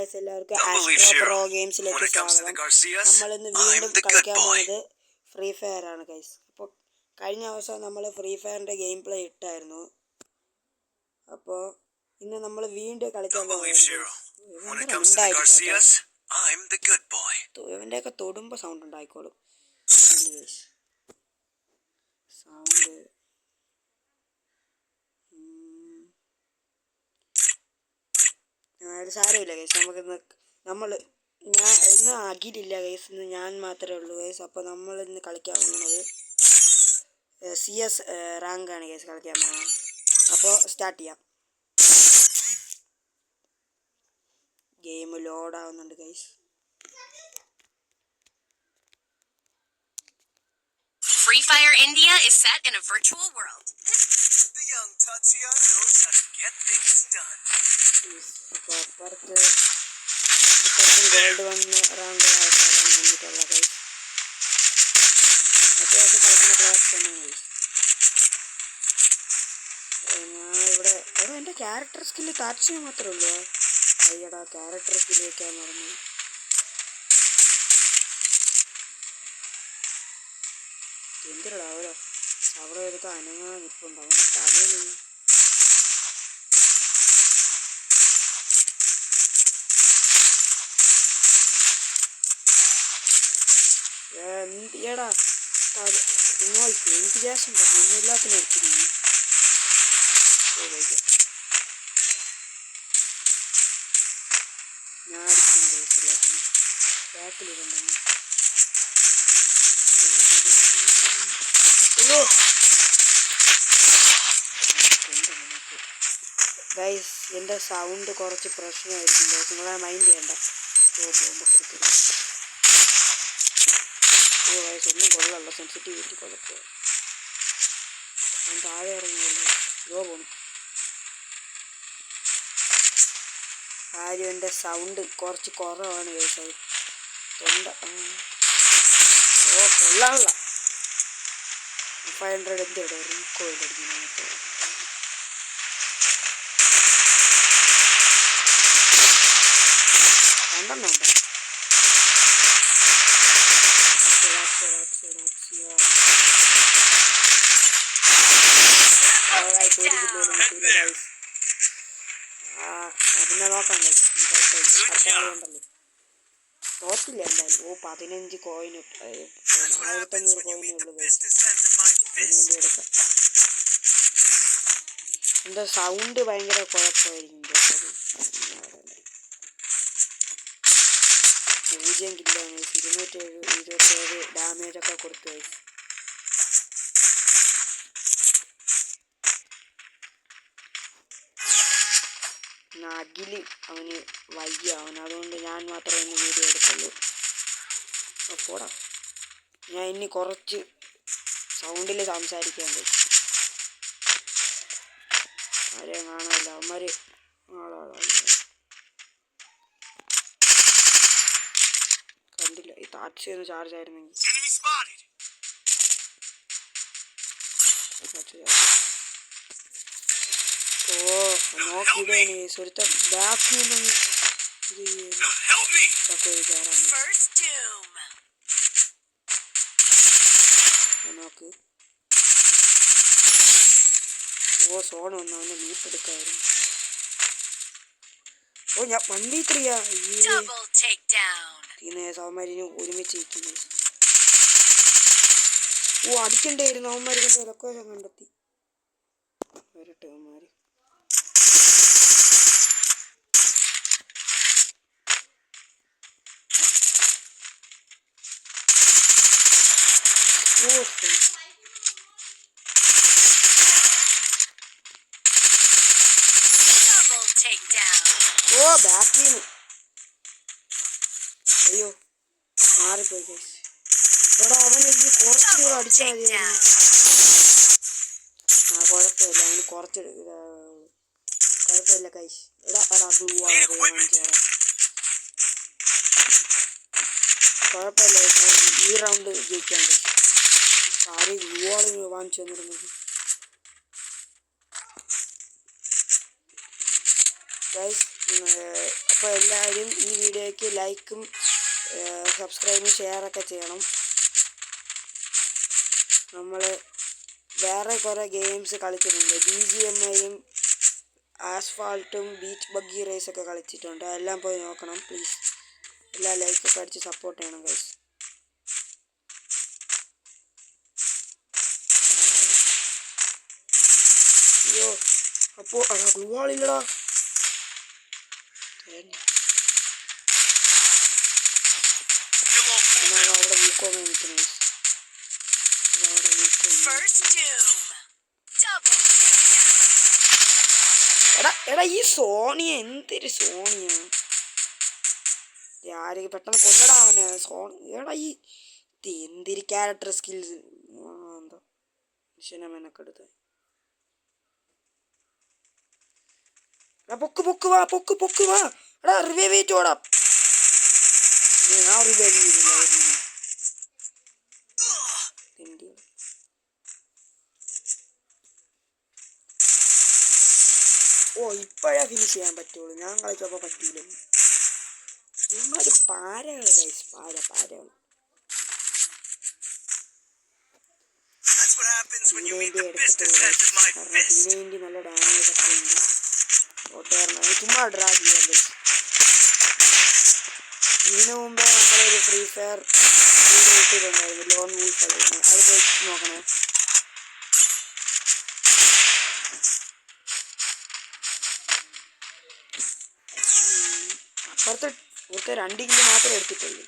എല്ലാവർക്കും astro pro ഗെയിംസിലേക്ക് സ്വാഗതം. നമ്മളിന്ന് വീണ്ടും കളിക്കാൻ പോകുന്നത് ഫ്രീ ഫയർ ആണ് ഗൈസ്. അപ്പോൾ കഴിഞ്ഞ ദിവസം നമ്മൾ ഫ്രീ ഫയറിൻ്റെ ഗെയിം പ്ലേ ഇട്ടായിരുന്നു. അപ്പോൾ ഇന്ന് നമ്മൾ വീണ്ടും കളിക്കാൻ പോകുന്നത് ഇവൻ്റെയൊക്കെ തൊടുമ്പോൾ സൗണ്ട് ഉണ്ടായിക്കോളും. സൗണ്ട് സാരമില്ല ഗൈസ്. ഇന്ന് അഖിലില്ല ഗൈസ്, ഇന്ന് ഞാൻ മാത്രമേ ഉള്ളൂ ഗൈസ്. അപ്പോൾ നമ്മൾ ഇന്ന് കളിക്കാൻ പോകുന്നത് CS റാങ്കാണ് ഗൈസ് കളിക്കാൻ പോകുന്നത്. അപ്പോൾ സ്റ്റാർട്ട് ചെയ്യാം. ഗെയിം ലോഡ് ആവുന്നുണ്ട് guys. Free Fire India is set in a virtual world. The young Tatsuya knows how to get things done. അപ്പുറത്ത് ഗോൾഡ് 1 റാങ്ക് ആൾക്കാരാണ് വന്നിട്ടുള്ള ഗൈസ്. അത്യാവശ്യം കളിക്കുന്ന പ്ലെയേഴ്സ് തന്നെയാണ് ഗൈസ്. ഞാൻ ഇവിടെ എൻ്റെ ക്യാരക്ടർ സ്കില്ല് താറ്റ്സുയ മാത്രമേ ഉള്ളൂ. അയ്യടാ, ക്യാരക്ടർ സ്കില്ല് വയ്ക്കാൻ മറന്നു. എന്തിനാ അവിടെ എടുത്ത് അനങ്ങാൻ നിൽപ്പുണ്ട് അവൻ്റെ തലയിൽ. എടാ നോക്ക്, എനിക്ക് ഗ്യാസ് ഉണ്ടോ? എല്ലാത്തിനും അടിച്ചിരുന്നു. ഞാൻ അടിക്കുന്നു എല്ലാത്തിനും. ബാക്കിലിടണ്ടെന്ന് ഗൈസ്. എൻ്റെ സൗണ്ട് കുറച്ച് പ്രശ്നമായിരിക്കും ഗൈസ്, നിങ്ങളെ മൈൻഡ് ചെയ്യണ്ട. ഗൈസ് ഒന്നും കൊള്ളല്ല, സെൻസിറ്റിവിറ്റി കുഴപ്പമില്ല. ഞാൻ താഴെ ഇറങ്ങുള്ളൂ. പോകണം കാര്യം എൻ്റെ സൗണ്ട് കുറച്ച് കുറവാണ് ഗൈസ്. അത് തൊണ്ട കൊള്ളാനുള്ള 500 എന്തിവിടെ റീകോയിൽ അടിക്കുന്നു. രണ്ടെണ്ണം ഉണ്ടോ? പിന്നെ നോക്കാം കുഴപ്പമില്ല. തോറ്റില്ല എന്തായാലും. 15 കോയിന് 1500 കോയിനേ ഉള്ളൂ ഗൈസ്. എടുക്കാം. എൻ്റെ സൗണ്ട് ഭയങ്കര കുഴപ്പമായിരിക്കും ഗൈസ്. അത് 0 കില്ലാണ്. 227 ഡാമേജൊക്കെ കൊടുത്തു ഗൈസ്. അഖില് അവന് വയ്യ, അതുകൊണ്ട് ഞാൻ മാത്രമേ ഇന്ന് വീഡിയോ എടുക്കുള്ളൂ. പോടാ, ഞാൻ ഇനി കുറച്ച് സൗണ്ടിൽ സംസാരിക്കാൻ പറ്റും. ആരെയും കാണാനില്ല, അവന്മാർ കണ്ടില്ല. ഈ താറ്റ്സിയൊന്ന് ചാർജ് ആയിരുന്നെങ്കിൽ. നോക്കിയിടേനെ ഒരുത്ത ബാക്കിൽ നിന്ന് നോക്ക്. സോൺ വന്നു, അവനെ ലൂട്ട് എടുക്കായിരുന്നു. ഞാൻ 1v3 അവന്മാരിന് ഒരുമിച്ച് ഇരിക്കുന്നു. അടിക്കണ്ടായിരുന്നു. അവന്മാർ കൊണ്ട് ലൊക്കേഷൻ കണ്ടെത്തി. വരട്ടെ അവന്മാർ. ബാക്കിന്ന് അയ്യോ മാറിപ്പോയി ഗൈസ്. എടാ അവനെനിക്ക് കുറച്ചും കൂടെ അടിച്ചാൽ മതിയായിരുന്നു. കുഴപ്പമില്ല, അവന് കുറച്ച് കുഴപ്പമില്ല ഗൈസ്. കുഴപ്പമില്ല, ഈ റൗണ്ട് ജയിക്കാൻ ഗൈസ്. ആരും ഗ്ലൂവാൾ വാങ്ങിച്ചു തന്നിരുന്നത് ഗൈസ്. അപ്പോൾ എല്ലാവരും ഈ വീഡിയോയ്ക്ക് ലൈക്കും സബ്സ്ക്രൈബും ഷെയറൊക്കെ ചെയ്യണം. നമ്മൾ വേറെ കുറേ ഗെയിംസ് കളിച്ചിട്ടുണ്ട്. BGMIയും ആസ്ഫാൾട്ടും ബീച്ച് ബഗ്ഗി റേസൊക്കെ കളിച്ചിട്ടുണ്ട്. എല്ലാം പോയി നോക്കണം പ്ലീസ്. എല്ലാ ലൈക്കൊക്കെ അടിച്ച് സപ്പോർട്ട് ചെയ്യണം ഗൈസ്. അയ്യോ അപ്പോൾ ഗ്ലൂവാളില്ലടാ. അവിടെ വീക്കോന്ന് നിൽക്കുന്നു. എടാ ഈ സോണിയ എന്തൊരു സോണിയ. ആരെയും പെട്ടെന്ന് കൊല്ലടാ അവനെ. എടാ ഈ എന്തൊരു ക്യാരക്ടർ സ്കിൽസ്. എന്താ മനുഷ്യനൊക്കെ എടുത്ത് പൊക്ക് വാ. എടാ റിവൈവ് ചെയ്തോടാ. ഞാൻ റിവൈവ് ചെയ്തില്ല. ഓ ഇപ്പോഴേ ഫിനിഷ് ചെയ്യാൻ പറ്റുള്ളൂ. ഞാൻ കളിച്ചപ്പോൾ പറ്റൂല. നിങ്ങളൊരു പാരകൾ ഗൈസ്. പാരകൾ. ഇതിനുവേണ്ടി നല്ല ഡാമേജ് ഒക്കെ ഉണ്ട്. ഓട്ടോറിന് ചുമ്മാ ഡ്രാഗ് ചെയ്യാൻ ഗൈസ്. ഇതിനു മുമ്പേ നമ്മളൊരു ഫ്രീ ഫയർ ഇട്ടിട്ടുണ്ടായിരുന്നു, ലോൺ വൂൾഫ് കളിക്കുന്നത്. അത് പോയി നോക്കണേ. അപ്പുറത്തെ 2 കിലോ മാത്രമേ എടുത്തിട്ടുള്ളൂ.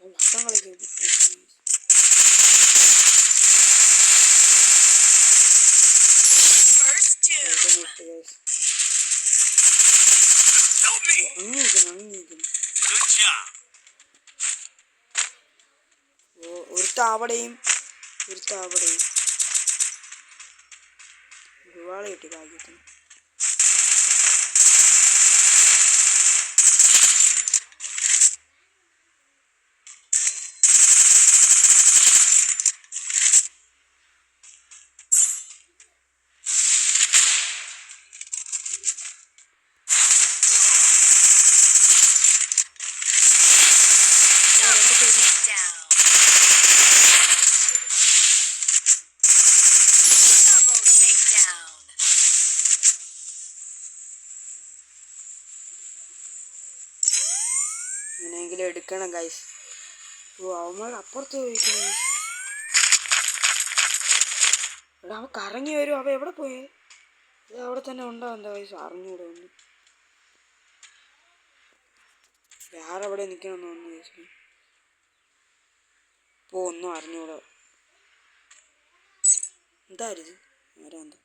വട്ടം കളിക്കരുത്. ഒരുത്ത അവിടെയും ഒരുപാട് കിട്ടി ഭാഗ്യത്തിന്. ഇങ്ങനെയെങ്കിലും എടുക്കണം ഗൈസ്. ഓ അവന്മാർ അപ്പുറത്ത് പോയിരിക്കുന്നു. എടാ അവൻ കറങ്ങി വരും. അവ എവിടെ പോയേ? ഇത് അവിടെ തന്നെ ഉണ്ടോ എന്താ ഗൈസ്? അറിഞ്ഞൂടെ ഒന്ന്. വേറെ എവിടെ നിൽക്കണമെന്ന് തോന്നുന്നു ഗൈസ്. ഇപ്പോൾ ഒന്നും അറിഞ്ഞൂടെ. എന്തായിരുന്നു ആരാന്താ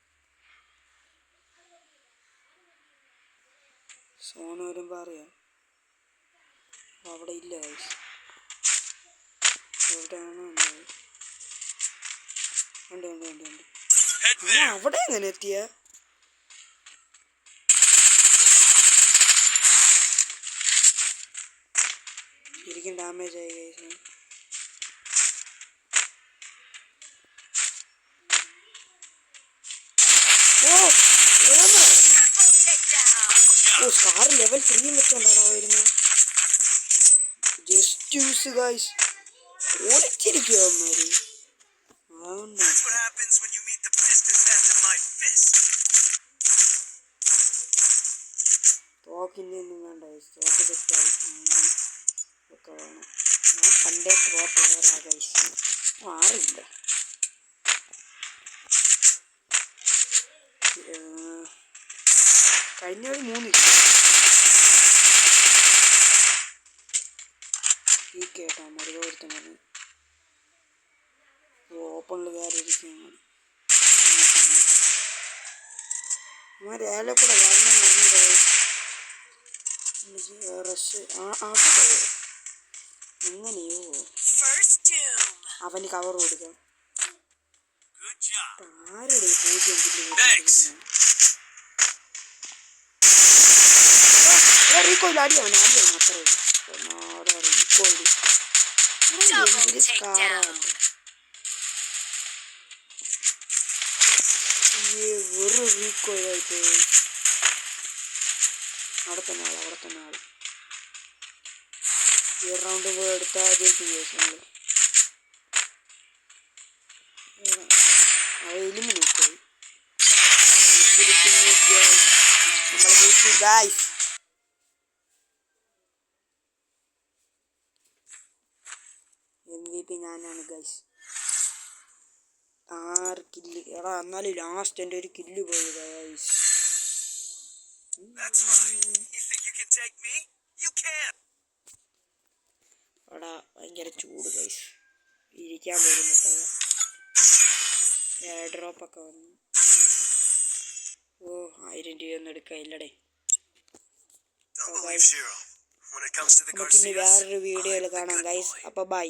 സോണ് വരുമ്പോൾ അറിയാം. അവിടെ ഇല്ല ഗൈസ്. എവിടെയാണോ ഉണ്ടായത്? ഉണ്ട്. അവിടെ എങ്ങനെ എത്തിയ? ശരിക്കും ഡാമേജ് ആയി ഗൈസ്. ഓ സ്കാർ ലെവൽ 3 വെച്ചോണ്ടാടാ വരുന്നത്. Just use guys. ഓടിച്ചിരിക്കുക അവന്മാര്. തോക്കിൻ്റെയൊന്നും വേണ്ട ഗൈസ്. തോക്ക് സെറ്റായി ഒക്കെ വേണം. ഞാൻ പണ്ടേ പ്രോ പ്ലെയറാ ഗൈസ്. മാറില്ല. കഴിഞ്ഞ ഒരു 3 ഈ കേട്ടാ മരുതോരുത്തങ്ങനെ ഓപ്പണിൽ വേറെ ഇരിക്കുകയാണ്. ഏലെ കൂടെ വരണം പറഞ്ഞിട്ട് റഷ് അവിടെ എങ്ങനെയോ അവന് കവർ കൊടുക്കാം. ആരുടെ 0 കിലോ റീകോയിൽ അടിയാണ് അത്രേ റീകോയിൽ Double takedown. വെറും റീകോയിലായിട്ട് അവിടെ തന്നെ ആള് ഈ റൗണ്ട് പോയി എടുത്താൽ എലിമിനേറ്റ് ആയി നമ്മളെ ജയിച്ചു ഗായ്സ്. MVP ഞാനാണ് ഗൈസ്. 6 കില്ല്. എടാ എന്നാലും ലാസ്റ്റ് എൻ്റെ ഒരു കില്ല് പോയി ഗൈസ്. എടാ ഭയങ്കര ചൂട് ഗൈസ്. ഇരിക്കാൻ വരുന്നില്ല. എയർ ഡ്രോപ്പ് ഒക്കെ വന്നു. ഓ 1000 രൂപയൊന്നും എടുക്കാനില്ലടേ. നമുക്കിനി വേറൊരു വീഡിയോയിൽ കാണാം ഗൈസ്. അപ്പോൾ ബൈ.